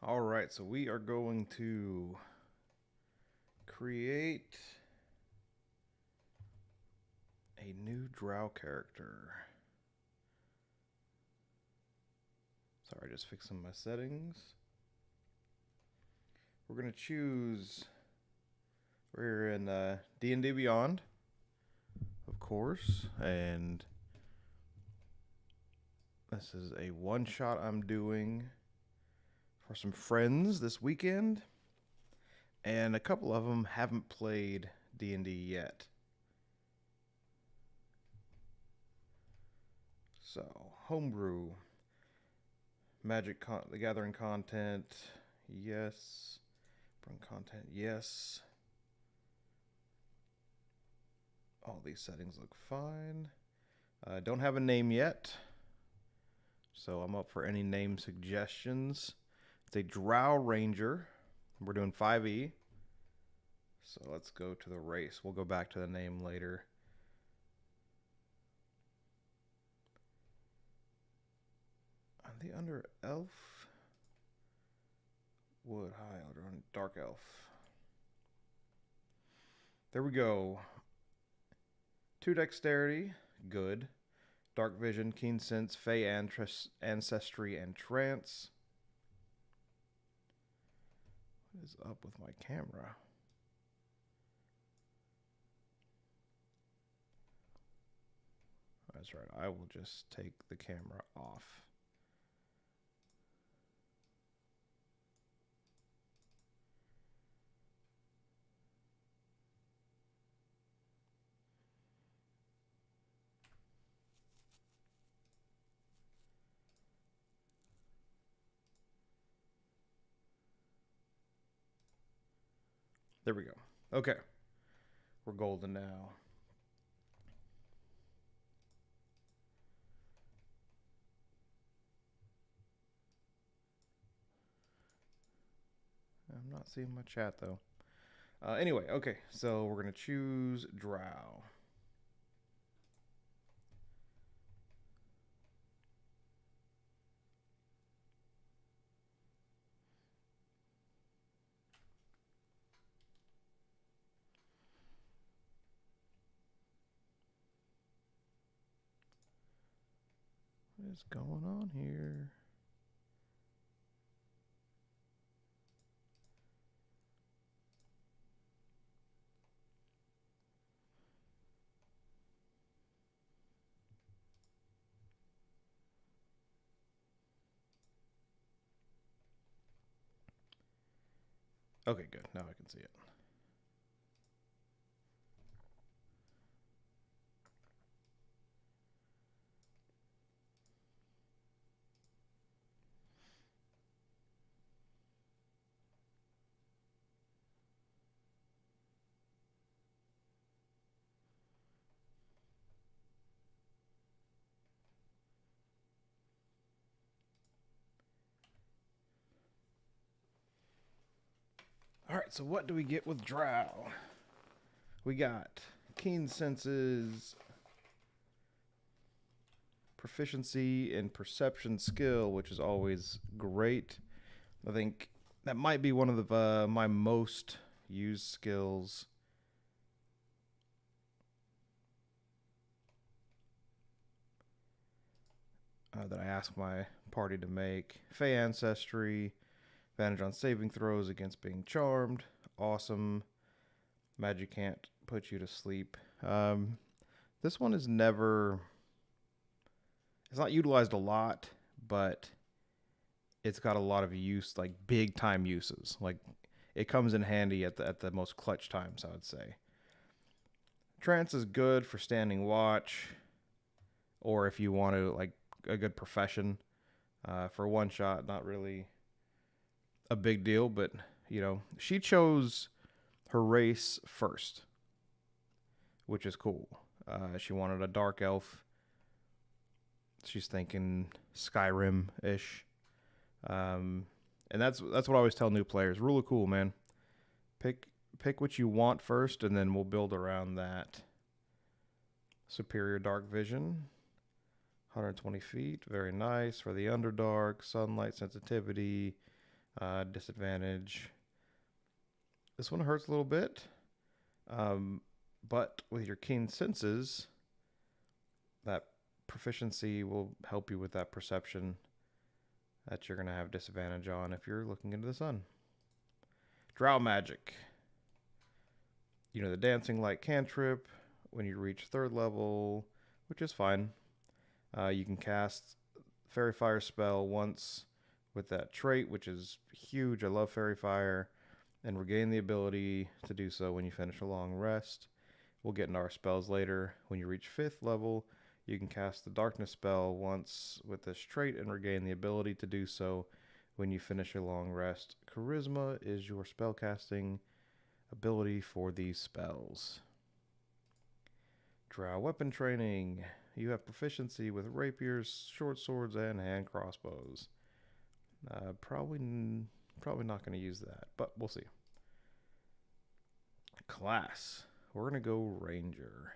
All right, so we are going to create a new Drow character. Sorry, just fixing my settings. We're going to choose, we're in D&D Beyond, of course, and this is a one-shot I'm doing for some friends this weekend, and a couple of them haven't played D&D yet. So, homebrew, the Gathering content, yes. Bring content, yes. All these settings look fine. Don't have a name yet, so I'm up for any name suggestions. It's a Drow Ranger. We're doing 5e. So let's go to the race. We'll go back to the name later. On the under elf. Wood, high elder, dark elf. There we go. 2 dexterity, good. Dark vision, keen sense, fey ancestry, and trance. What is up with my camera? That's right, I will just take the camera off. There we go. Okay. We're golden now. I'm not seeing my chat though. Anyway, okay. So we're going to choose Drow. What is going on here? Okay, good. Now I can see it. All right, so what do we get with Drow? We got keen senses, proficiency in perception skill, which is always great. I think that might be one of my most used skills. That I ask my party to make. Fey ancestry, advantage on saving throws against being charmed. Awesome. Magic can't put you to sleep. This one is never. It's not utilized a lot, but it's got a lot of use, like big time uses. Like it comes in handy at the most clutch times, I would say. Trance is good for standing watch, or if you want to like a good profession. For one shot, not really a big deal, but you know, she chose her race first, which is cool. She wanted a dark elf. She's thinking Skyrim ish, and that's what I always tell new players. Rule of cool, man. Pick what you want first, and then we'll build around that. Superior dark vision, 120 feet, very nice for the Underdark. Sunlight sensitivity, Disadvantage. This one hurts a little bit, but with your keen senses, that proficiency will help you with that perception that you're going to have disadvantage on if you're looking into the sun. Drow magic. You know, the dancing light cantrip when you reach 3rd level, which is fine. You can cast Fairy Fire spell once with that trait, which is huge. I love Fairy Fire. And regain the ability to do so when you finish a long rest. We'll get into our spells later. When you reach 5th level, you can cast the Darkness spell once with this trait and regain the ability to do so when you finish a long rest. Charisma is your spellcasting ability for these spells. Drow weapon training. You have proficiency with rapiers, short swords, and hand crossbows. Probably not going to use that, but we'll see. Class. We're going to go Ranger.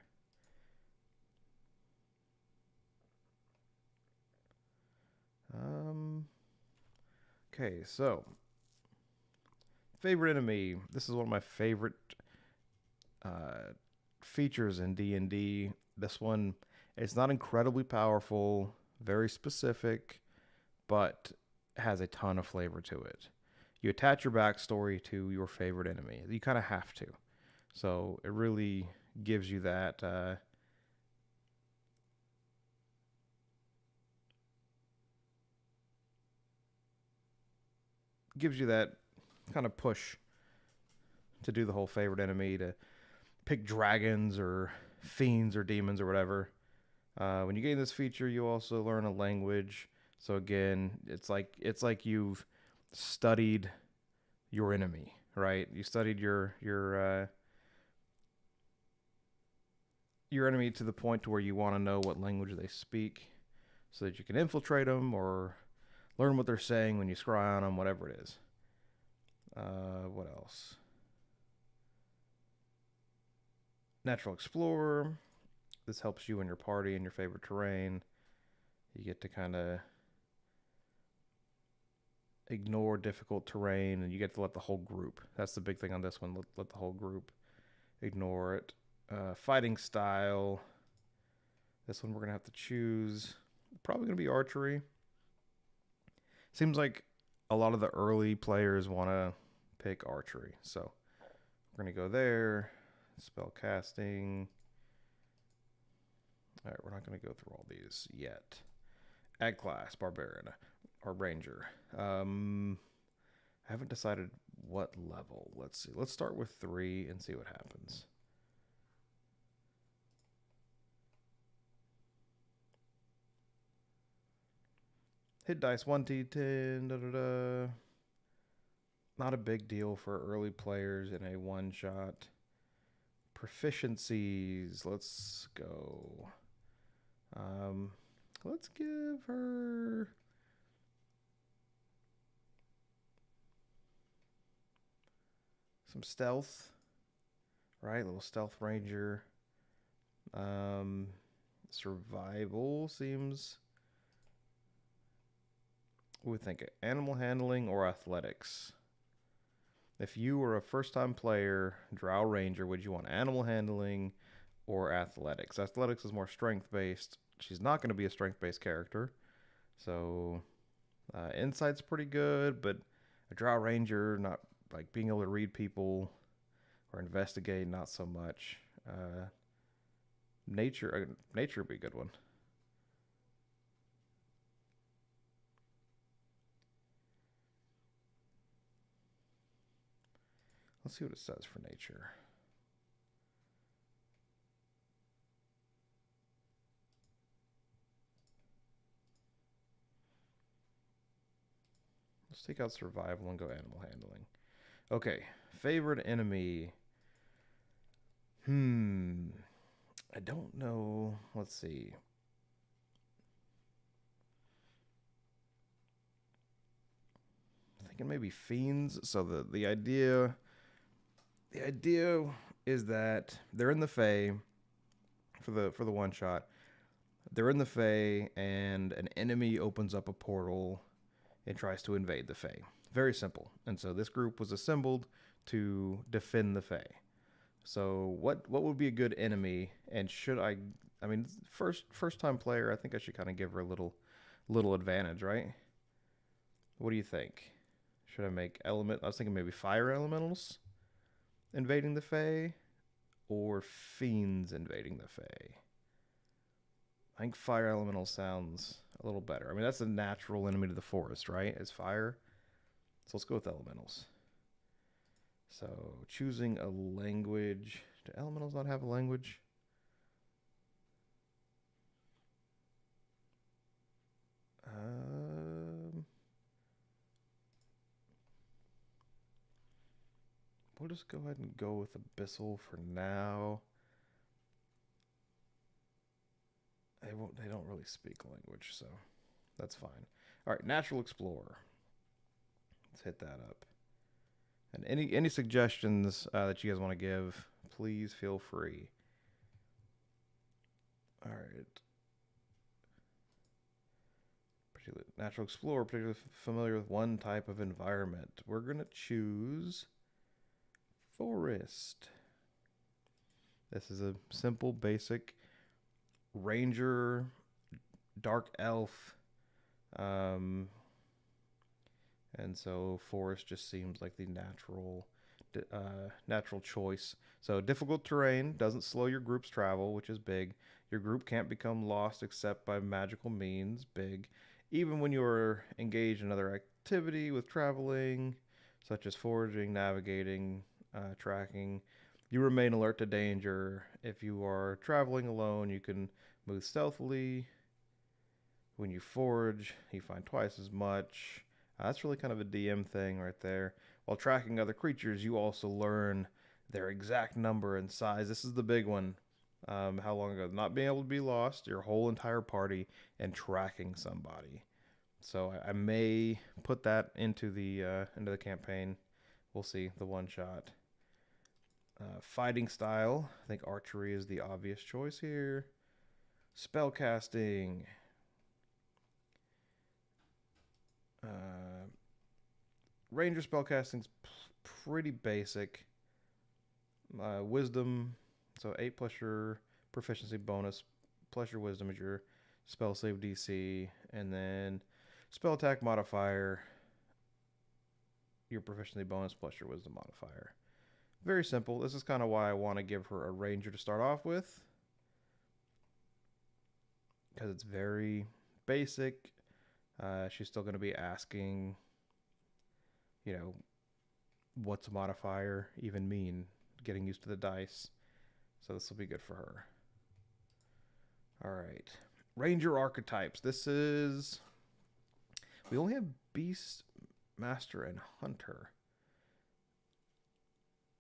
Okay, so favorite enemy. This is one of my favorite features in D&D. This one, it's not incredibly powerful, very specific, but has a ton of flavor to it. You attach your backstory to your favorite enemy. You kind of have to. So it really gives you that kind of push to do the whole favorite enemy, to pick dragons or fiends or demons or whatever. When you gain this feature, you also learn a language. So again, it's like you've studied your enemy, right? You studied your enemy to the point to where you want to know what language they speak, so that you can infiltrate them or learn what they're saying when you scry on them, whatever it is. What else? Natural Explorer. This helps you and your party in your favorite terrain. You get to kind of ignore difficult terrain, and you get to let the whole group. That's the big thing on this one. Let the whole group ignore it. Fighting style. This one we're going to have to choose. Probably going to be archery. Seems like a lot of the early players want to pick archery. So we're going to go there. Spell casting. All right, we're not going to go through all these yet. Add class, barbarian or ranger. I haven't decided what level. Let's see. Let's start with 3 and see what happens. Hit dice 1d10. Da, da, da. Not a big deal for early players in a one-shot. Proficiencies. Let's go. Let's give her some stealth. Right, little stealth ranger. Survival seems. We would think animal handling or athletics. If you were a first-time player, Drow Ranger, would you want animal handling or athletics? Athletics is more strength-based. She's not going to be a strength-based character. So, insight's pretty good, but a Drow Ranger, not like being able to read people or investigate, not so much. Nature would be a good one. Let's see what it says for nature. Let's take out survival and go animal handling. Okay, favorite enemy. I don't know. Let's see. I'm thinking maybe fiends. So the idea is that they're in the Fae for the one shot. They're in the Fae, and an enemy opens up a portal and tries to invade the Fae. Very simple. And so this group was assembled to defend the Fae. So what would be a good enemy? And should I mean, first time player, I think I should kind of give her a little advantage, right? What do you think? Should I make element? I was thinking maybe fire elementals invading the Fae, or fiends invading the Fae. I think fire elemental sounds a little better. I mean, that's a natural enemy to the forest, right? Is fire. So let's go with elementals. So choosing a language. Do elementals not have a language? We'll just go ahead and go with Abyssal for now. They don't really speak language, so that's fine. All right, Natural Explorer. Let's hit that up. And any suggestions that you guys want to give, please feel free. All right. Natural Explorer, particularly familiar with one type of environment. We're going to choose Forest. This is a simple, basic ranger, dark elf. And so forest just seems like the natural choice. So difficult terrain doesn't slow your group's travel, which is big. Your group can't become lost except by magical means, big. Even when you're engaged in other activity with traveling, such as foraging, navigating, tracking, you remain alert to danger. If you are traveling alone, you can move stealthily. When you forage, you find twice as much. That's really kind of a DM thing right there. While tracking other creatures, you also learn their exact number and size. This is the big one. How long ago? Not being able to be lost, your whole entire party, and tracking somebody. So I may put that into the campaign. We'll see. The one shot. Fighting style. I think archery is the obvious choice here. Spellcasting. Ranger spellcasting's pretty basic. Wisdom, so 8 plus your proficiency bonus, plus your wisdom is your spell save DC, and then spell attack modifier, your proficiency bonus plus your wisdom modifier. Very simple. This is kind of why I want to give her a ranger to start off with, because it's very basic. She's still going to be asking, what's a modifier even mean? Getting used to the dice. So this will be good for her. All right. Ranger archetypes. We only have Beast, Master, and Hunter.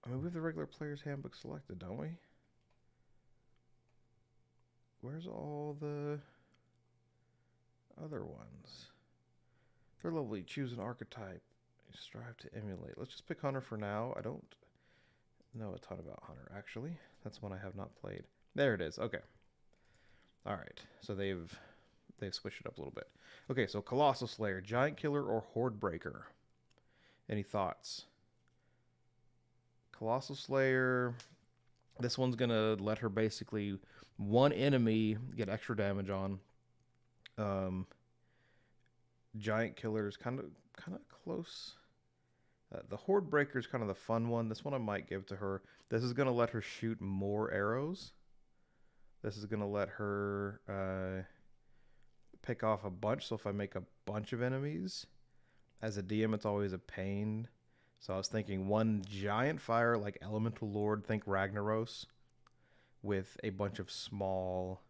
I mean, we have the regular player's handbook selected, don't we? Where's all the other ones? They're lovely. Choose an archetype. Strive to emulate. Let's just pick Hunter for now. I don't know a ton about Hunter, actually. That's one I have not played. There it is. Okay. All right. So they've switched it up a little bit. Okay, so Colossal Slayer, Giant Killer, or Horde Breaker. Any thoughts? Colossal Slayer. This one's gonna let her basically one enemy get extra damage on. Giant Killer is kind of close. The Horde Breaker is kind of the fun one. This one I might give to her. This is going to let her shoot more arrows. This is going to let her pick off a bunch. So if I make a bunch of enemies, as a DM, it's always a pain. So I was thinking one giant fire like Elemental Lord, think Ragnaros, with a bunch of small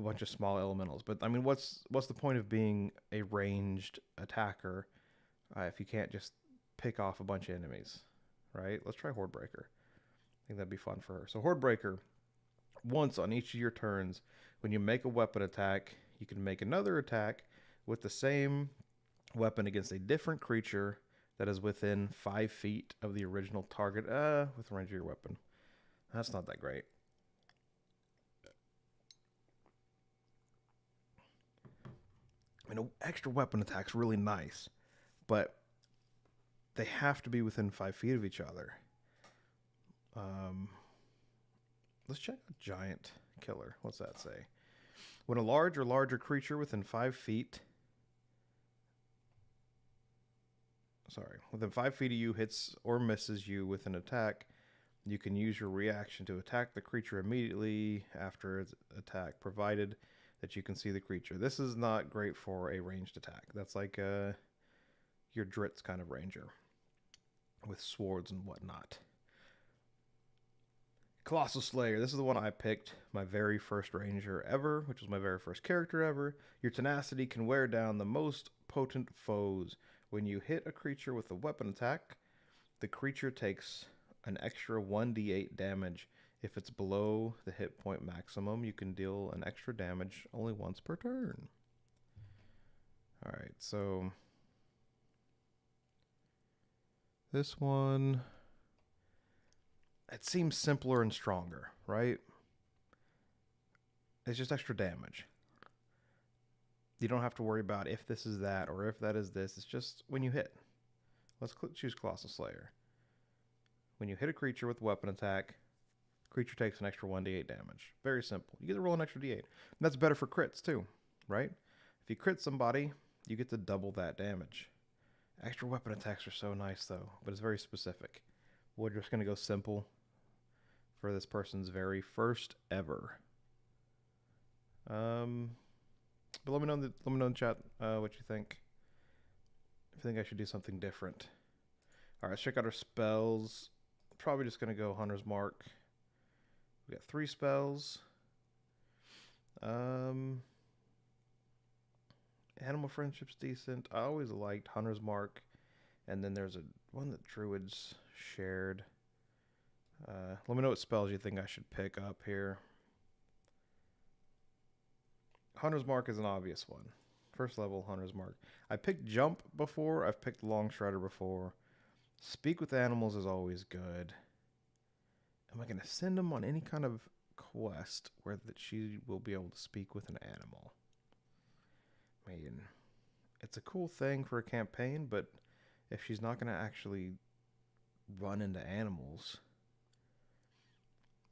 elementals. But I mean, what's the point of being a ranged attacker if you can't just pick off a bunch of enemies, right? Let's try Horde Breaker. I think that'd be fun for her. So Horde Breaker, once on each of your turns, when you make a weapon attack, you can make another attack with the same weapon against a different creature that is within 5 feet of the original target with the range of your weapon. That's not that great. I mean, an extra weapon attack's really nice, but they have to be within 5 feet of each other. Let's check out Giant Killer. What's that say? When a large or larger creature within 5 feet... within 5 feet of you hits or misses you with an attack, you can use your reaction to attack the creature immediately after its attack, provided that you can see the creature. This is not great for a ranged attack. That's like your Dritz kind of ranger with swords and whatnot. Colossal Slayer. This is the one I picked, my very first ranger ever, which was my very first character ever. Your tenacity can wear down the most potent foes. When you hit a creature with a weapon attack, the creature takes an extra 1d8 damage. If it's below the hit point maximum, you can deal an extra damage only once per turn. Alright, so this one, it seems simpler and stronger, right? It's just extra damage. You don't have to worry about if this is that or if that is this. It's just when you hit. Let's choose Colossal Slayer. When you hit a creature with a weapon attack, creature takes an extra 1d8 damage. Very simple. You get to roll an extra d8. And that's better for crits too, right? If you crit somebody, you get to double that damage. Extra weapon attacks are so nice though, but it's very specific. We're just going to go simple for this person's very first ever. But let me know in the chat what you think. If you think I should do something different. All right, let's check out our spells. Probably just going to go Hunter's Mark. We got 3 spells. Animal Friendship's decent. I always liked Hunter's Mark. And then there's one that Druids shared. Let me know what spells you think I should pick up here. Hunter's Mark is an obvious one. First level Hunter's Mark. I picked Jump before. I've picked Long Strider before. Speak with Animals is always good. Am I going to send him on any kind of quest where that she will be able to speak with an animal? I mean, it's a cool thing for a campaign, but if she's not going to actually run into animals,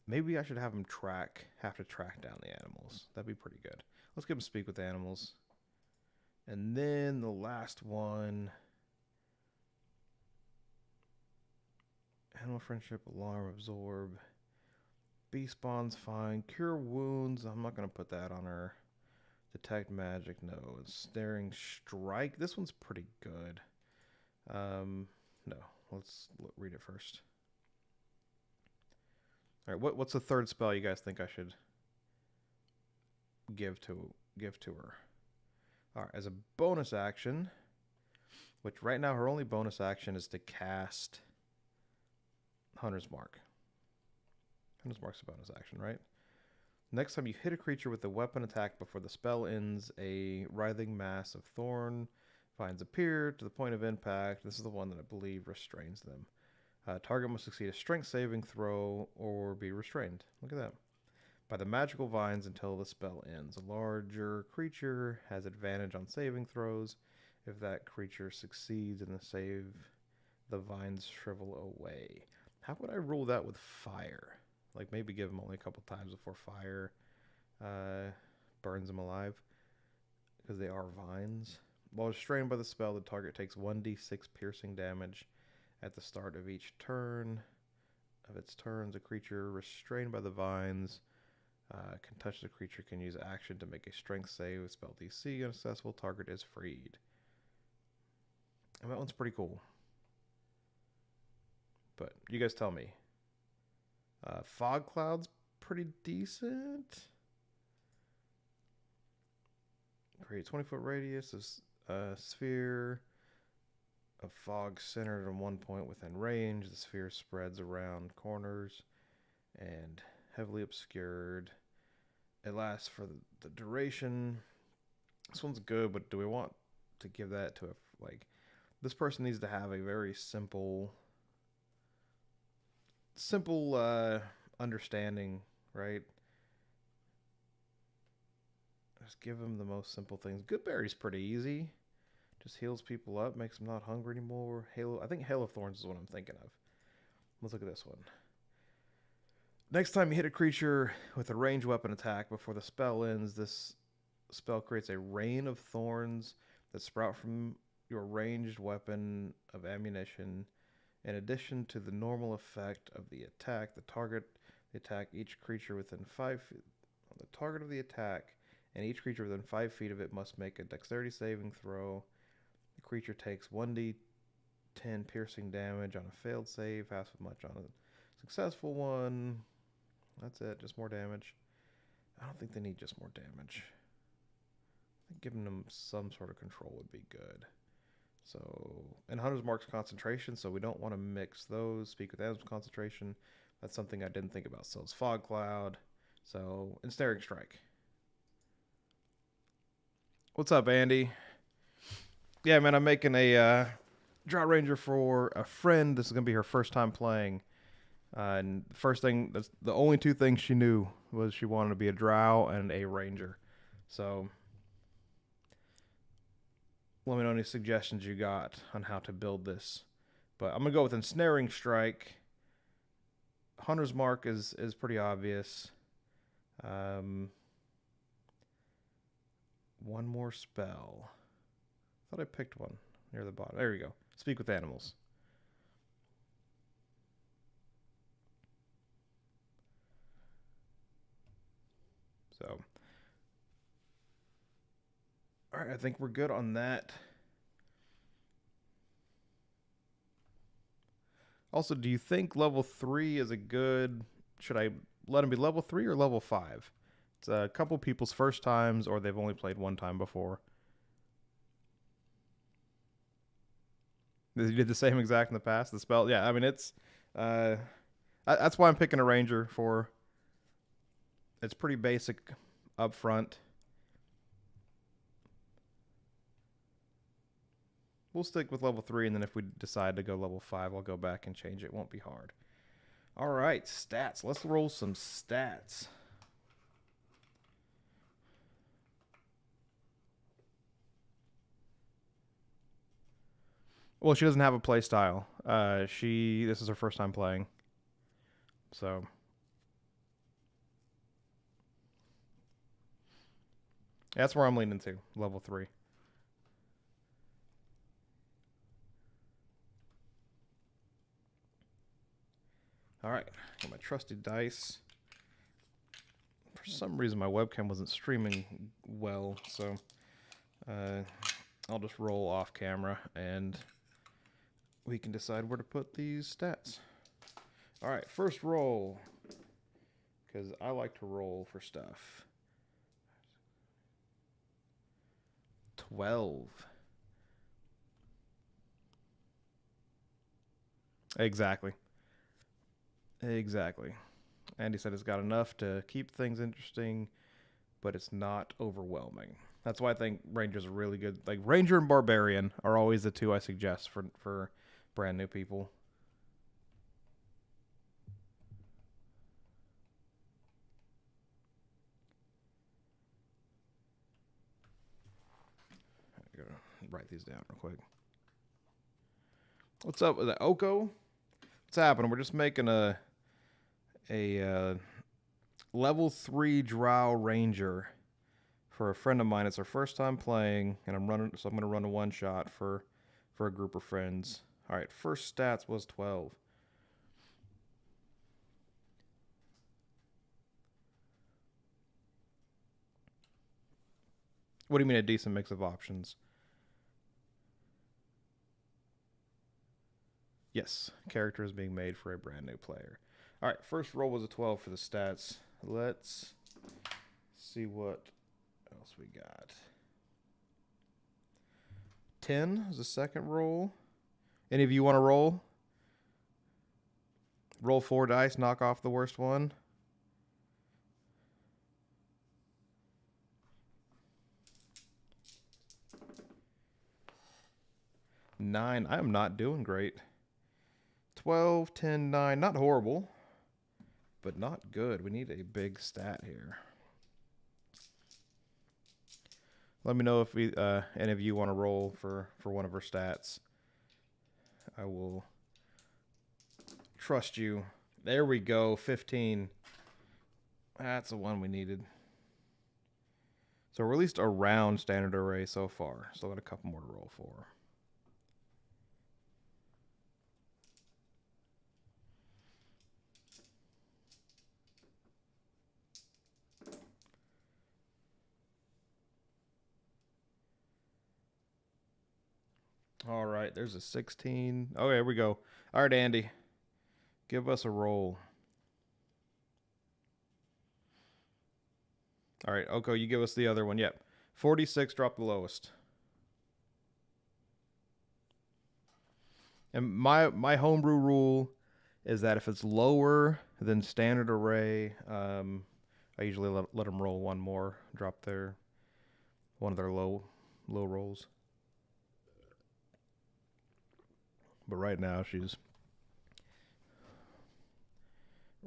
maybe I should have to track down the animals. That'd be pretty good. Let's give him Speak with Animals. And then the last one, Animal Friendship, Alarm, Absorb. Bee Spawn's fine. Cure Wounds, I'm not going to put that on her. Detect Magic, no. Snaring Strike, this one's pretty good. No, let's read it first. All right, what's the third spell you guys think I should give to her? All right, as a bonus action, which right now her only bonus action is to cast Hunter's Mark. Hunter's Mark's a bonus action, right? Next time you hit a creature with a weapon attack before the spell ends, a writhing mass of thorn vines appear to the point of impact. This is the one that I believe restrains them. Target must succeed a strength saving throw or be restrained. Look at that. By the magical vines until the spell ends. A larger creature has advantage on saving throws. If that creature succeeds in the save, the vines shrivel away. How would I rule that with fire? Like maybe give them only a couple times before fire burns them alive. Because they are vines. While restrained by the spell, the target takes 1d6 piercing damage at the start of each turn. Of its turns, a creature restrained by the vines can touch the creature, can use action to make a strength save with spell DC. Unsuccessful, target is freed. And that one's pretty cool. But you guys tell me. Fog Cloud's pretty decent. Create 20-foot radius of sphere of fog centered on one point within range. The sphere spreads around corners and heavily obscured. It lasts for the duration. This one's good, but do we want to give that to this person needs to have a very simple understanding, right? Just give them the most simple things. Goodberry's pretty easy. Just heals people up, makes them not hungry anymore. I think Hail of Thorns is what I'm thinking of. Let's look at this one. Next time you hit a creature with a ranged weapon attack before the spell ends, this spell creates a rain of thorns that sprout from your ranged weapon of ammunition. In addition to the normal effect of the attack, each creature within 5 feet. The target of the attack and each creature within 5 feet of it must make a dexterity saving throw. The creature takes 1d10 piercing damage on a failed save, half as much on a successful one. That's it, just more damage. I don't think they need just more damage. I think giving them some sort of control would be good. So, and Hunter's Mark's concentration, so we don't want to mix those. Speak with Animals concentration. That's something I didn't think about. So it's Fog Cloud. So, Ensnaring Strike. What's up, Andy? Yeah, man, I'm making a Drow Ranger for a friend. This is going to be her first time playing. And the only two things she knew was she wanted to be a Drow and a Ranger. So, let me know any suggestions you got on how to build this. But I'm going to go with Ensnaring Strike. Hunter's Mark is pretty obvious. One more spell. Thought I picked one near the bottom. There we go. Speak with Animals. So, all right, I think we're good on that. Also, do you think level 3 is a good... Should I let him be level 3 or level 5? It's a couple people's first times, or they've only played one time before. You did the same exact in the past? The spell? Yeah, I mean, it's... that's why I'm picking a Ranger for... It's pretty basic up front. We'll stick with level 3, and then if we decide to go level 5, I'll go back and change it. Won't be hard. All right, stats. Let's roll some stats. Well, she doesn't have a play style. This is her first time playing. So... That's where I'm leaning to, level 3. All right, got my trusty dice. For some reason, my webcam wasn't streaming well, so I'll just roll off camera, and we can decide where to put these stats. All right, first roll, because I like to roll for stuff. 12. Exactly. Andy said it's got enough to keep things interesting, but it's not overwhelming. That's why I think Rangers are really good. Like, Ranger and Barbarian are always the two I suggest for brand new people. I gotta write these down real quick. What's up with the Oko? What's happening? We're just making a level 3 Drow Ranger for a friend of mine. It's our first time playing, and I'm going to run a one shot for a group of friends. All right, first stats was 12. What do you mean a decent mix of options? Yes, character is being made for a brand new player. All right, first roll was a 12 for the stats. Let's see what else we got. 10 is the second roll. Any of you want to roll? Roll 4 dice, knock off the worst one. Nine. I am not doing great. 12, 10, 9. Not horrible, but not good. We need a big stat here. Let me know if any of you want to roll for one of her stats. I will trust you. There we go, 15. That's the one we needed. So we're at least around standard array so far. Still got a couple more to roll for. All right, there's a 16. Oh, here we go. All right, Andy, give us a roll. All right, Oko, you give us the other one. Yep. 46, drop the lowest. And my homebrew rule is that if it's lower than standard array, I usually let them roll one more, drop one of their low rolls. But right now she's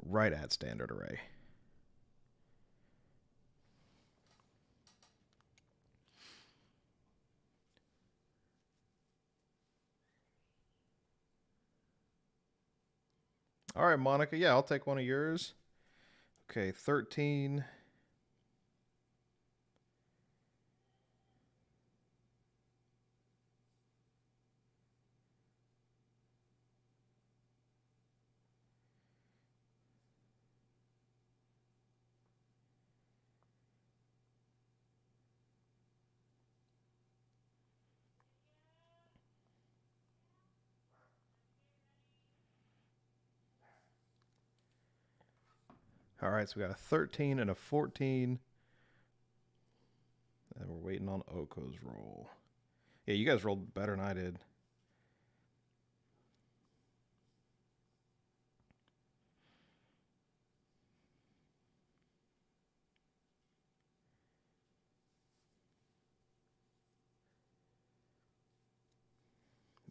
right at standard array. All right, Monica. Yeah, I'll take one of yours. Okay, 13. All right, so we got a 13 and a 14. And we're waiting on Oko's roll. Yeah, you guys rolled better than I did.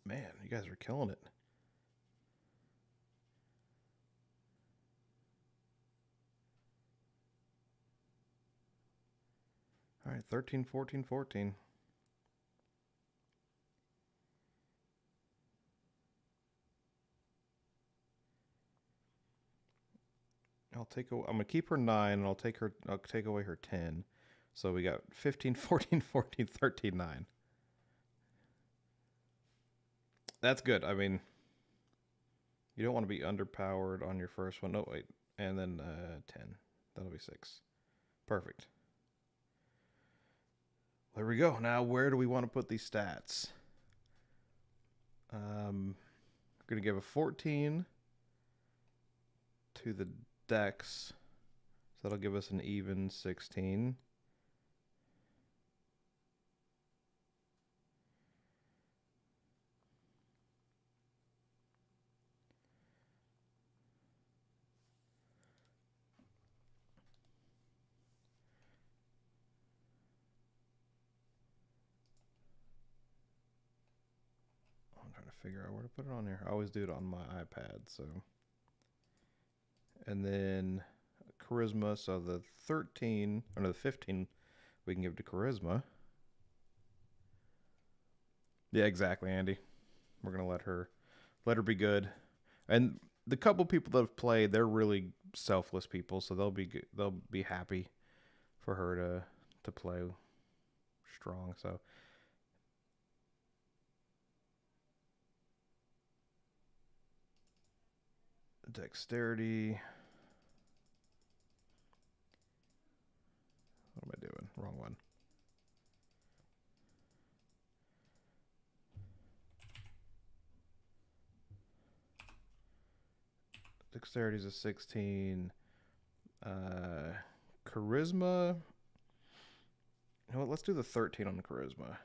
Man, you guys are killing it. All right, 13, 14, 14. I'm gonna keep her 9 and I'll take away her 10. So we got 15, 14, 14, 13, 9. That's good. I mean, you don't want to be underpowered on your first one. No, wait. And then 10. That'll be 6. Perfect. There we go. Now, where do we want to put these stats? We're going to give a 14 to the dex. So that'll give us an even 16. I'm trying to figure out where to put it on here. I always do it on my iPad, so. And then charisma, so the 13, or no, the 15 we can give to charisma. Yeah, exactly, Andy. We're gonna let her be good. And the couple people that have played, they're really selfless people, so they'll be happy for her to play strong. So dexterity. What am I doing? Wrong one. Dexterity is a 16. Charisma. You know what? Let's do the 13 on the charisma.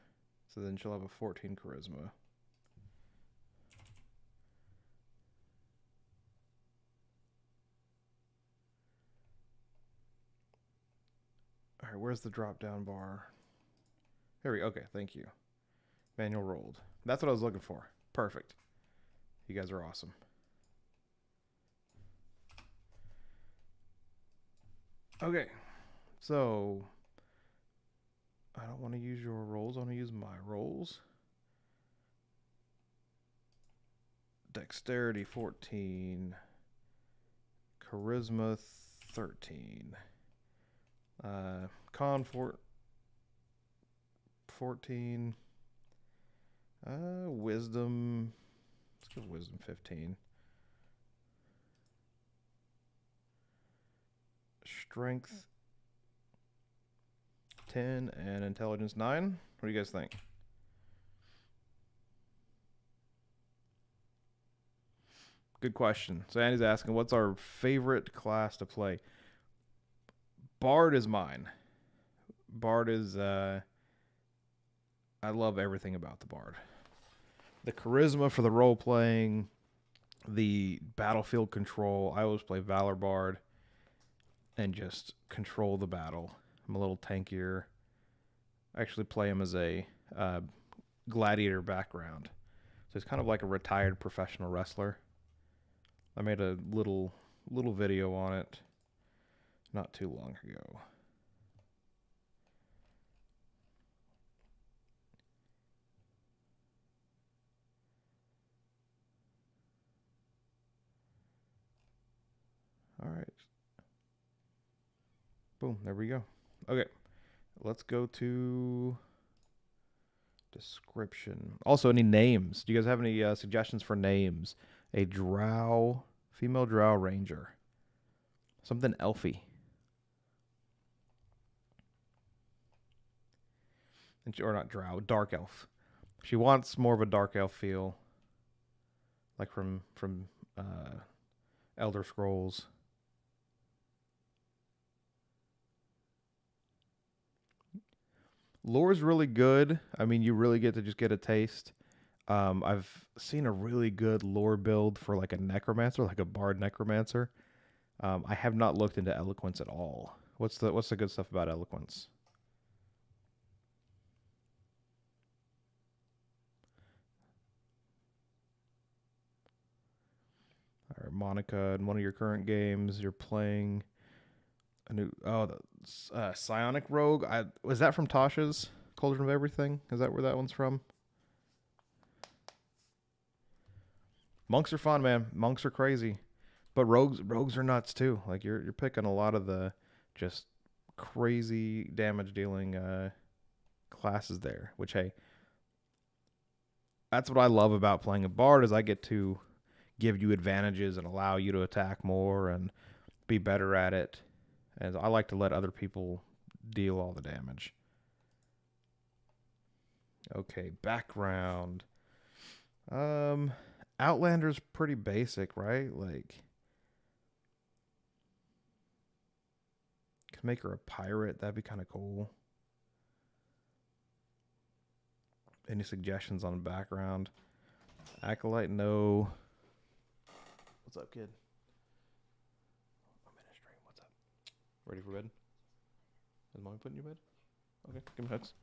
So then she'll have a 14 charisma. All right, where's the drop down bar? Here we go. Okay, thank you. Manual rolled. That's what I was looking for. Perfect. You guys are awesome. Okay, so I don't want to use your rolls. I want to use my rolls. Dexterity 14. Charisma 13. Con 14. Wisdom. Let's go wisdom 15. Strength 10 and intelligence 9. What do you guys think? Good question. So Andy's asking, what's our favorite class to play? Bard is mine. Bard is, I love everything about the Bard. The charisma for the role playing, the battlefield control. I always play Valor Bard and just control the battle. I'm a little tankier. I actually play him as a gladiator background. So he's kind of like a retired professional wrestler. I made a little video on it not too long ago. All right. Boom, there we go. Okay, let's go to description. Also, any names? Do you guys have any suggestions for names? A Drow, female Drow ranger. Something elfy. Or not Drow, dark elf. She wants more of a dark elf feel, like from Elder Scrolls. Lore's really good. I mean, you really get to just get a taste. I've seen a really good lore build for like a necromancer, like a bard necromancer. I have not looked into eloquence at all. What's the good stuff about eloquence? All right, Monica, in one of your current games, you're playing a new the Psionic Rogue. Was that from Tasha's Cauldron of Everything? Is that where that one's from? Monks are fun, man. Monks are crazy, but rogues are nuts too. Like you're picking a lot of the just crazy damage dealing classes there. Which, hey, that's what I love about playing a bard is I get to give you advantages and allow you to attack more and be better at it. And I like to let other people deal all the damage. Okay, background. Outlander's pretty basic, right? Like, could make her a pirate. That'd be kind of cool. Any suggestions on background? Acolyte, no. What's up, kid? I'm in a stream. What's up? Ready for bed? Is mommy putting you to bed? Okay, give me hugs.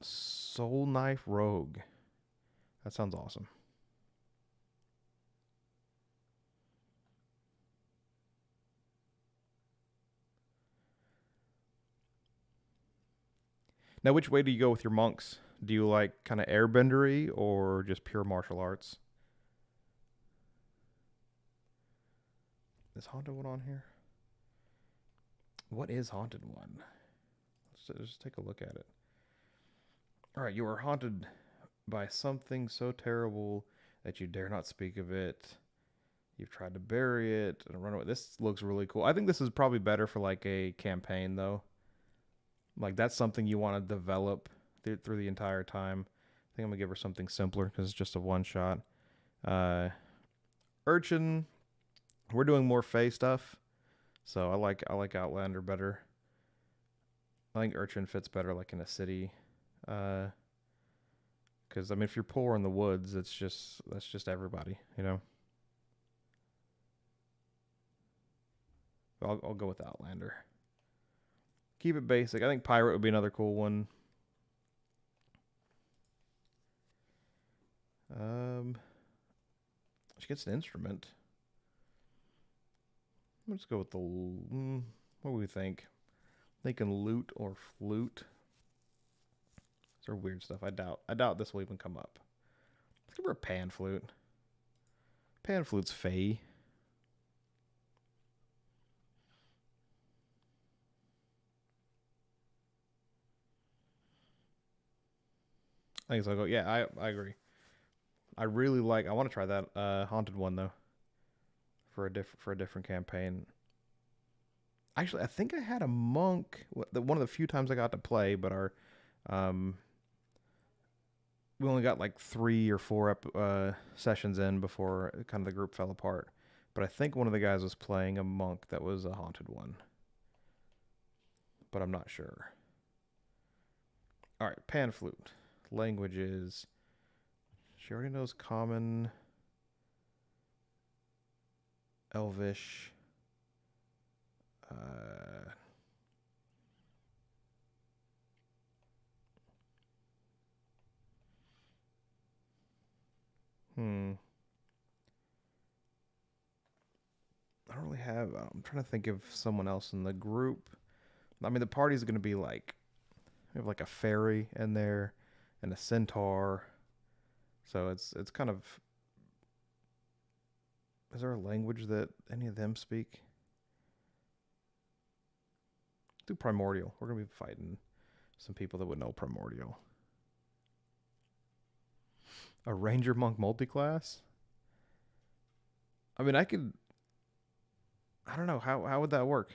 Soul Knife Rogue. That sounds awesome. Now, which way do you go with your monks? Do you like kind of airbendery or just pure martial arts? Is Haunted One on here? What is Haunted One? Let's just take a look at it. All right, you are haunted by something so terrible that you dare not speak of it. You've tried to bury it and run away. This looks really cool. I think this is probably better for like a campaign though. Like that's something you want to develop through the entire time. I think I'm gonna give her something simpler because it's just a one shot. Urchin, we're doing more Fae stuff, so I like Outlander better. I think Urchin fits better like in a city, because I mean if you're poor in the woods, that's just everybody, you know. I'll go with Outlander. Keep it basic. I think Pirate would be another cool one. She gets an instrument. Let's go with the. What do we think? They can lute or flute. These are weird stuff. I doubt this will even come up. Let's give her a pan flute. Pan flute's fey. I think so. I'll go. Yeah, I agree. I really like. I want to try that haunted one though. For a different campaign. Actually, I think I had a monk. One of the few times I got to play, but we only got like 3 or 4 sessions in before kind of the group fell apart. But I think one of the guys was playing a monk that was a haunted one. But I'm not sure. All right, pan flute. Languages. She already knows Common, Elvish. I don't really have. I'm trying to think of someone else in the group. I mean, the party's going to be like, we have like a fairy in there and a centaur. So it's kind of. Is there a language that any of them speak? Do primordial. We're going to be fighting some people that would know primordial. A ranger monk multiclass? I mean, I could. I don't know. How would that work?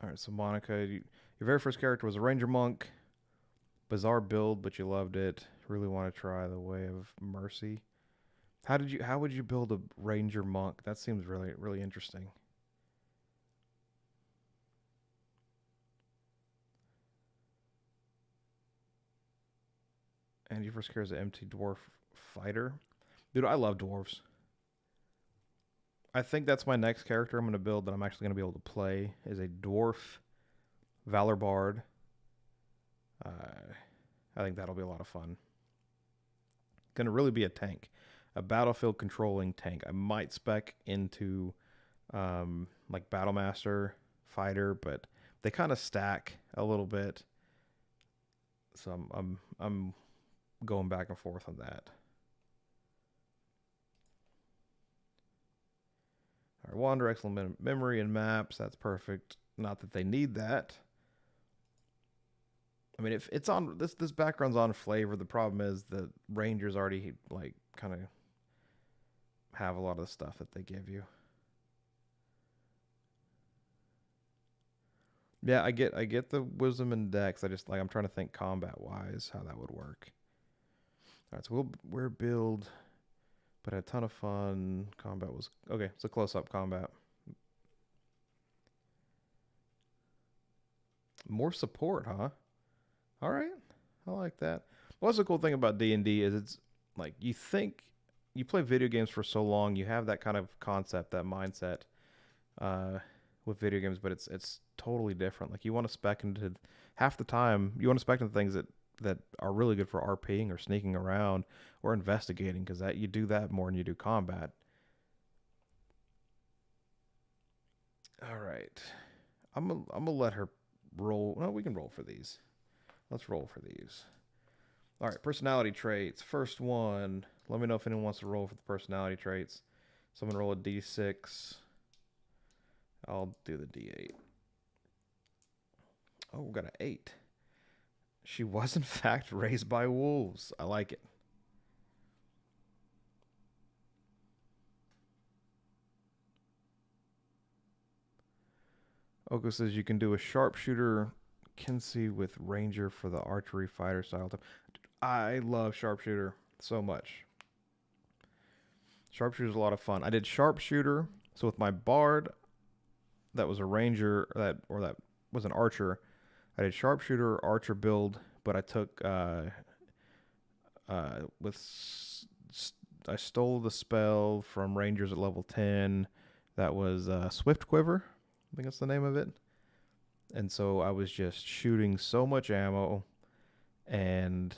All right, so Monica, your very first character was a ranger monk. Bizarre build, but you loved it. Really want to try the way of mercy. How would you build a ranger monk? That seems really interesting. And your first character is an empty dwarf fighter. Dude, I love dwarves. I think that's my next character I'm going to build that I'm actually going to be able to play is a dwarf valor bard. I think that'll be a lot of fun. Going to really be a tank, a battlefield controlling tank. I might spec into like battle master fighter, but they kind of stack a little bit. So I'm going back and forth on that. All right, wander, excellent memory and maps. That's perfect. Not that they need that. I mean, if it's on this background's on flavor, the problem is the Rangers already like kind of have a lot of the stuff that they give you. Yeah, I get the wisdom and dex. I just like I'm trying to think combat wise how that would work. All right, so we're build, but had a ton of fun. Combat was okay. It's a close up combat. More support, huh? All right, I like that. What's the cool thing about D&D is it's like you think you play video games for so long, you have that kind of concept, that mindset with video games, but it's totally different. Like you want to spec into half the time, you want to spec into things that are really good for RPing or sneaking around or investigating because that you do that more than you do combat. All right, I'm gonna let her roll. No, we can roll for these. Let's roll for these. All right, personality traits. First one. Let me know if anyone wants to roll for the personality traits. So I'm going to roll a d6. I'll do the d8. Oh, we got an 8. She was, in fact, raised by wolves. I like it. Oko says you can do a sharpshooter Kinsey with ranger for the archery fighter style. I love sharpshooter so much. Sharpshooter is a lot of fun. I did sharpshooter. So with my bard, that was a ranger that was an archer. I did sharpshooter archer build, but I took I stole the spell from rangers at level 10. That was Swift Quiver. I think that's the name of it. And so I was just shooting so much ammo and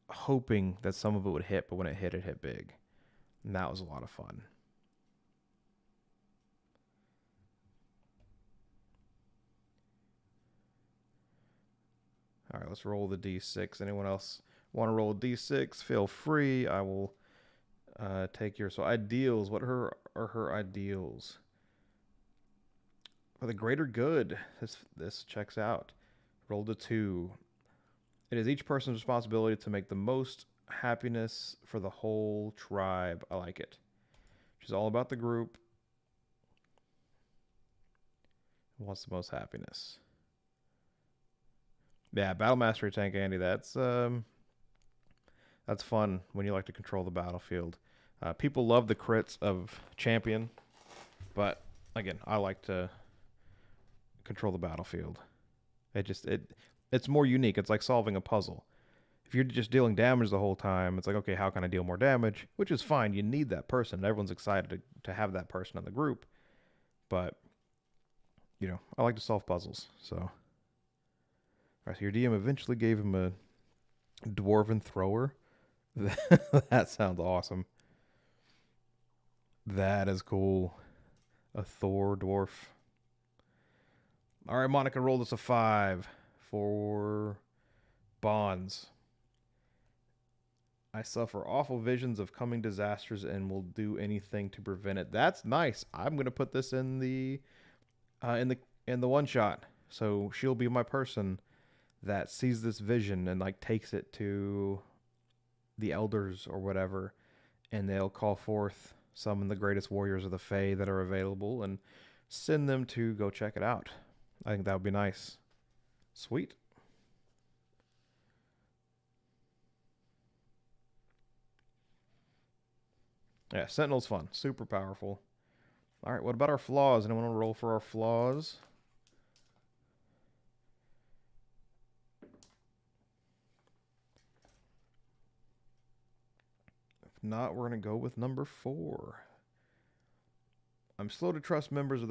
hoping that some of it would hit, but when it hit big. And that was a lot of fun. All right, let's roll the d6. Anyone else want to roll a d6? Feel free. I will take your... So ideals, what are her ideals? For the greater good, this checks out. Rolled a 2. It is each person's responsibility to make the most happiness for the whole tribe. I like it. She's all about the group. Wants the most happiness. Yeah, Battle Mastery Tank Andy. That's fun when you like to control the battlefield. People love the crits of Champion, but again, I like to control the battlefield. It's more unique. It's like solving a puzzle. If you're just dealing damage the whole time, it's like, okay, how can I deal more damage? Which is fine. You need that person. Everyone's excited to have that person in the group. But, I like to solve puzzles. So, all right, so your DM eventually gave him a dwarven thrower. That sounds awesome. That is cool. A Thor dwarf. All right, Monica rolled us a 5 for bonds. I suffer awful visions of coming disasters and will do anything to prevent it. That's nice. I'm gonna put this in the one shot. So she'll be my person that sees this vision and like takes it to the elders or whatever, and they'll call forth summon the greatest warriors of the Fae that are available and send them to go check it out. I think that would be nice. Sweet. Yeah, Sentinel's fun. Super powerful. All right, what about our flaws? Anyone want to roll for our flaws? If not, we're going to go with number 4. I'm slow to trust members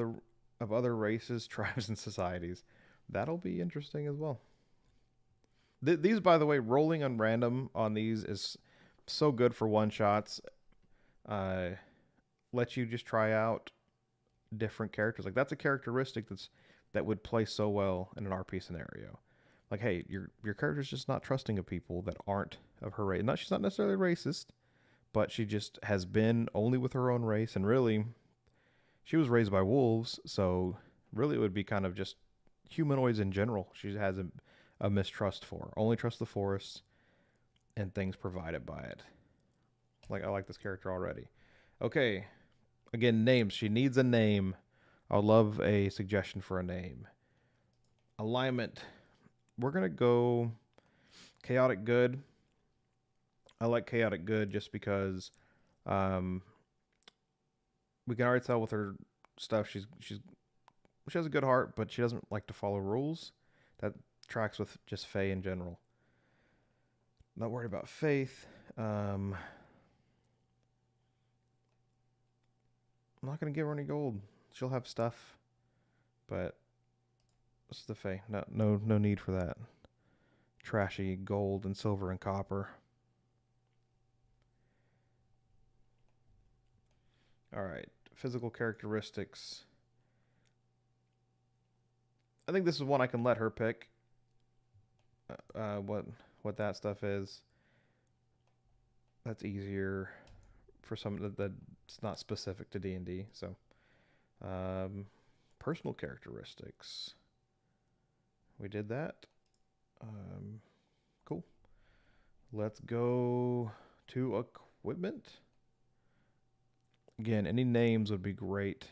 of other races, tribes, and societies. That'll be interesting as well. These, by the way, rolling on random on these is so good for one-shots. Let you just try out different characters. Like, that's a characteristic that would play so well in an RP scenario. Like, hey, your character's just not trusting of people that aren't of her race. She's not necessarily racist, but she just has been only with her own race, and really, she was raised by wolves, so really it would be kind of just humanoids in general. She has a mistrust for. Only trust the forests and things provided by it. Like, I like this character already. Okay. Again, names. She needs a name. I would love a suggestion for a name. Alignment. We're going to go Chaotic Good. I like Chaotic Good just because we can already tell with her stuff she has a good heart, but she doesn't like to follow rules. That tracks with just Fae in general. Not worried about Faith. I'm not going to give her any gold. She'll have stuff, but it's the Fae. No need for that. Trashy gold and silver and copper. All right, physical characteristics. I think this is one I can let her pick. What that stuff is. That's easier for some that's not specific to D&D. So, personal characteristics. We did that. Cool. Let's go to equipment. Again, any names would be great.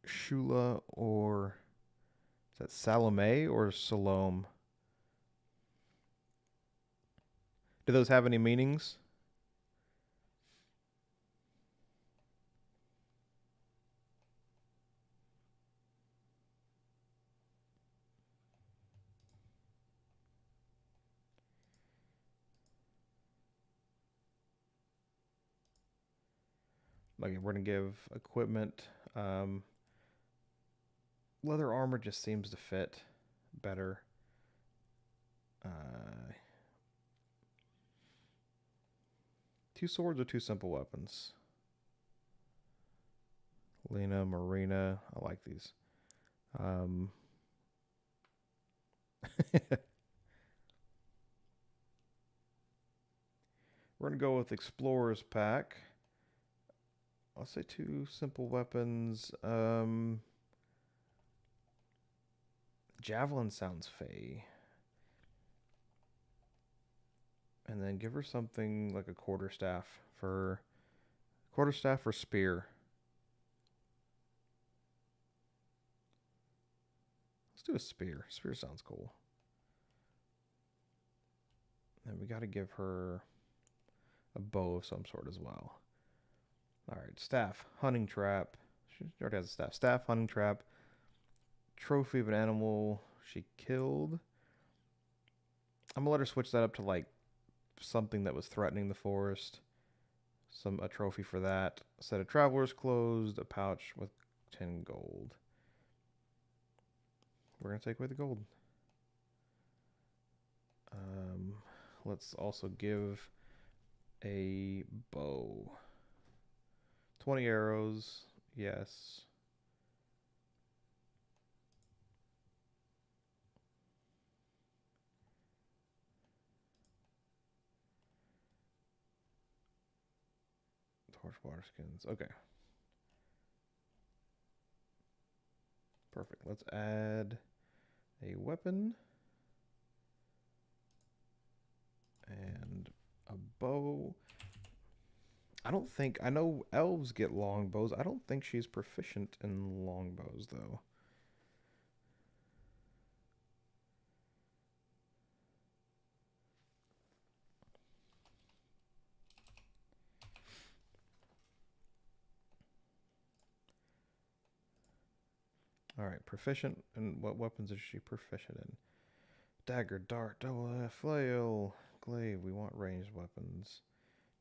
Shula, or is that Salome or Salome? Do those have any meanings? Like we're gonna give equipment. Leather armor just seems to fit better. Two swords or two simple weapons. Lena, Marina. I like these. We're going to go with Explorer's Pack. I'll say two simple weapons. Javelin sounds fey. And then give her something like a quarterstaff for spear. Let's do a spear. Spear sounds cool. And we got to give her a bow of some sort as well. All right, staff, hunting trap. She already has a staff. Staff, hunting trap. Trophy of an animal she killed. I'm gonna let her switch that up to like something that was threatening the forest. A trophy for that. Set of traveler's clothes, a pouch with 10 gold. We're gonna take away the gold. Let's also give a bow. 20 arrows, yes. Torch water skins, okay. Perfect, let's add a weapon. And a bow. I know elves get longbows. I don't think she's proficient in longbows, though. All right, proficient. And what weapons is she proficient in? Dagger, dart, double flail, glaive. We want ranged weapons.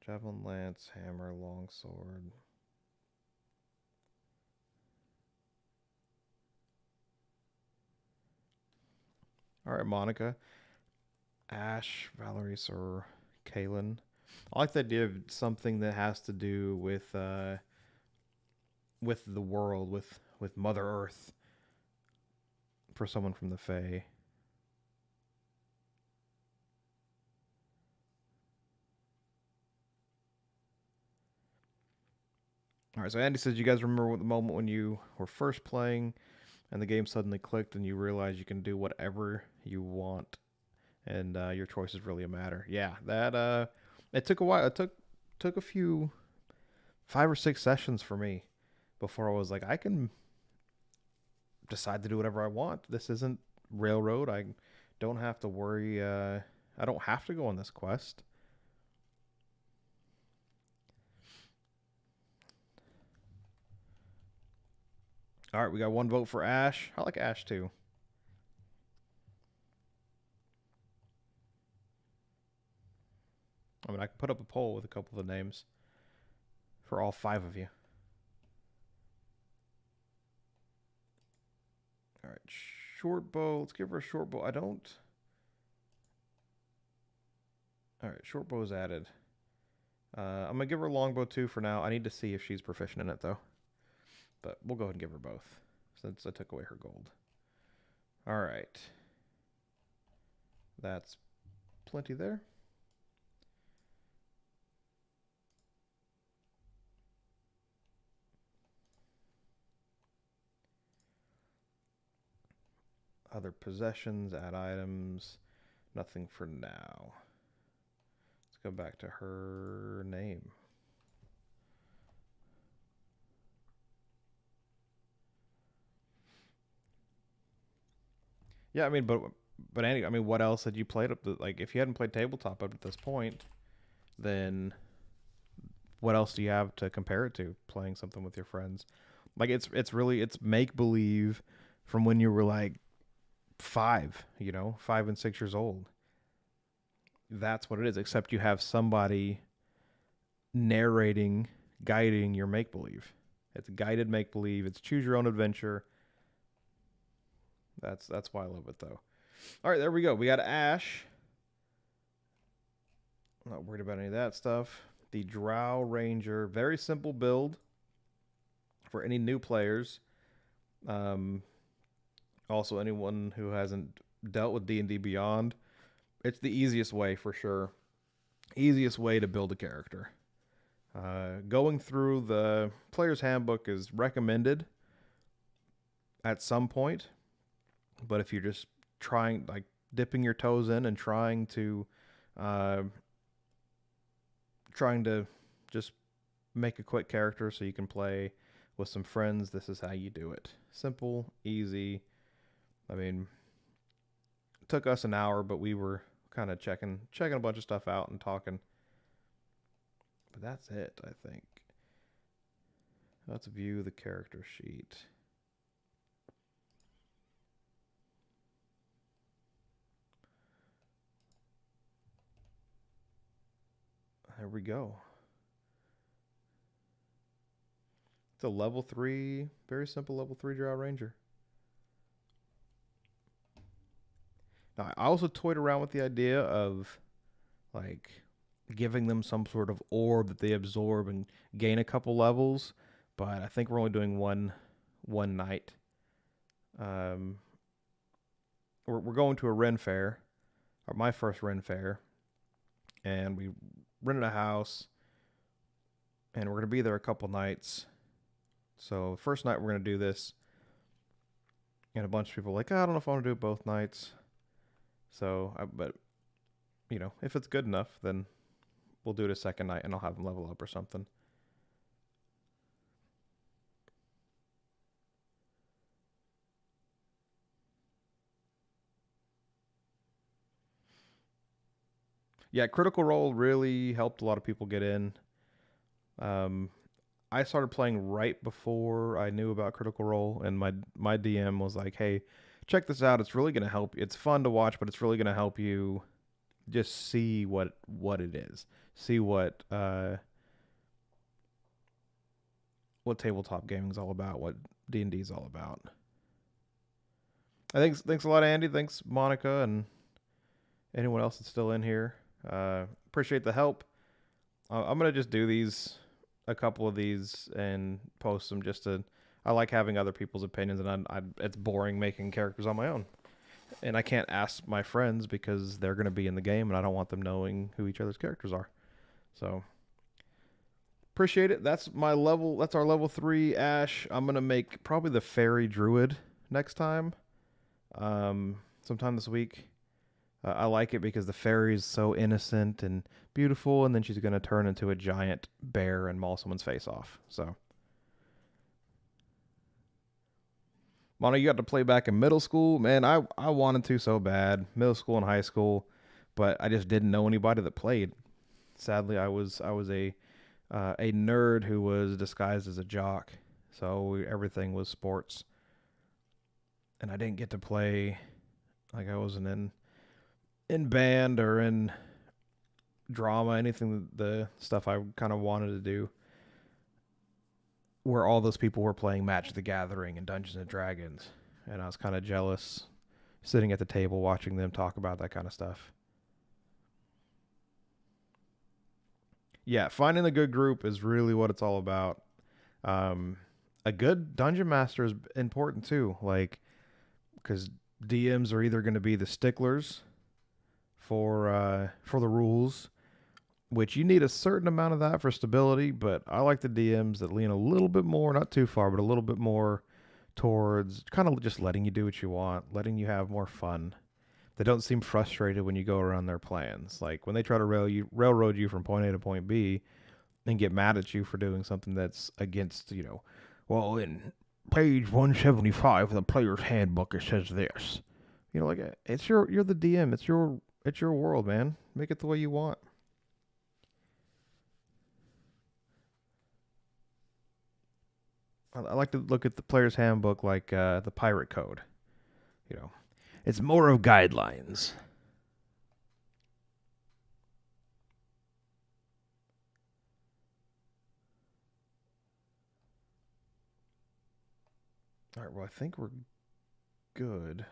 Javelin, lance, hammer, longsword. All right, Monica. Ash, Valerie, or Kaylin. I like the idea of something that has to do with the world, with Mother Earth. For someone from the Fae. All right, so Andy says, you guys remember the moment when you were first playing and the game suddenly clicked and you realize you can do whatever you want and your choices really matter. Yeah, that it took a while. It took a few 5 or 6 sessions for me before I was like, I can decide to do whatever I want. This isn't Railroad. I don't have to worry. I don't have to go on this quest. All right, we got 1 vote for Ash. I like Ash too. I mean, I can put up a poll with a couple of the names for all 5 of you. All right, short bow. Let's give her a short bow. I don't. All right, short bow is added. I'm gonna give her a longbow too for now. I need to see if she's proficient in it though. But we'll go ahead and give her both since I took away her gold. All right. That's plenty there. Other possessions, add items. Nothing for now. Let's go back to her name. Yeah, I mean, but Andy, I mean, what else had you played up? Like, if you hadn't played tabletop up at this point, then what else do you have to compare it to? Playing something with your friends, like it's make believe from when you were like 5, 5 and 6 years old. That's what it is. Except you have somebody narrating guiding your make-believe. It's guided make-believe. It's choose your own adventure. That's why I love it, though. All right, there we go. We got Ash. I'm not worried about any of that stuff. The Drow Ranger. Very simple build for any new players. Also, anyone who hasn't dealt with D&D Beyond. It's the easiest way, for sure. Easiest way to build a character. Going through the player's handbook is recommended at some point. But if you're just trying, like dipping your toes in and trying to just make a quick character so you can play with some friends, this is how you do it. Simple, easy. I mean, it took us an hour, but we were kind of checking a bunch of stuff out and talking. But that's it, I think. Let's view the character sheet. There we go. It's a level 3, very simple level 3 Drow Ranger. Now, I also toyed around with the idea of, like, giving them some sort of orb that they absorb and gain a couple levels, but I think we're only doing one night. We're going to a Ren fair, or my first Ren fair, and we rented a house, and we're going to be there a couple nights. So first night we're going to do this, and a bunch of people are like, I don't know if I want to do it both nights. So, but, you know, if it's good enough, then we'll do it a second night, and I'll have them level up or something. Yeah, Critical Role really helped a lot of people get in. I started playing right before I knew about Critical Role, and my DM was like, hey, check this out. It's really going to help. It's fun to watch, but it's really going to help you just see what it is. See what tabletop gaming is all about, what D&D is all about. Thanks a lot, Andy. Thanks, Monica, and anyone else that's still in here. Appreciate the help. I'm going to just do a couple of these and post them I like having other people's opinions, and it's boring making characters on my own. And I can't ask my friends because they're going to be in the game, and I don't want them knowing who each other's characters are. So, appreciate it. That's our level 3 Ash. I'm going to make probably the Fairy Druid next time. Sometime this week. I like it because the fairy is so innocent and beautiful, and then she's going to turn into a giant bear and maul someone's face off. So, Mono, you got to play back in middle school. Man, I wanted to so bad. Middle school and high school, but I just didn't know anybody that played. Sadly, I was a nerd who was disguised as a jock, so everything was sports. And I didn't get to play, like I wasn't in band or in drama, anything, the stuff I kind of wanted to do, where all those people were playing Magic the Gathering and Dungeons and Dragons. And I was kind of jealous sitting at the table watching them talk about that kind of stuff. Yeah, finding a good group is really what it's all about. A good dungeon master is important too, like, because DMs are either going to be the sticklers for the rules, which you need a certain amount of that for stability, but I like the DMs that lean a little bit more, not too far, but a little bit more towards kind of just letting you do what you want, letting you have more fun. They don't seem frustrated when you go around their plans. Like when they try to railroad you from point A to point B and get mad at you for doing something that's against, well, in page 175 of the player's handbook, it says this. Like you're the DM. It's your world, man. Make it the way you want. I like to look at the player's handbook like the pirate code. It's more of guidelines. All right, well, I think we're good.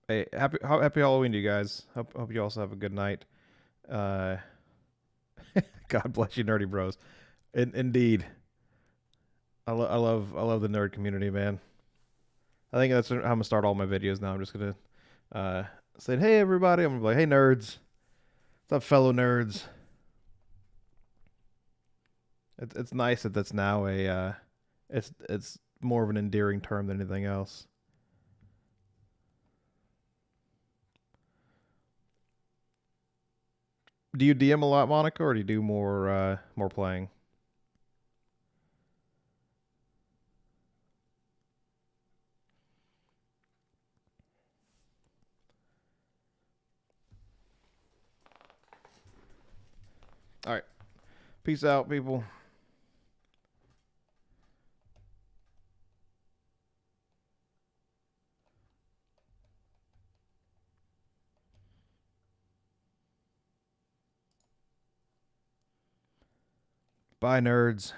Hey, happy Halloween to you guys. Hope you also have a good night. Uh, God bless you, nerdy bros. Indeed, I love the nerd community, man. I think that's how I'm gonna start all my videos now. I'm just gonna say, hey everybody. I'm gonna be like, hey nerds, what's up, fellow nerds? It's nice that that's now a it's more of an endearing term than anything else. Do you DM a lot, Monica, or do you do more playing? All right, peace out, people. Bye, nerds.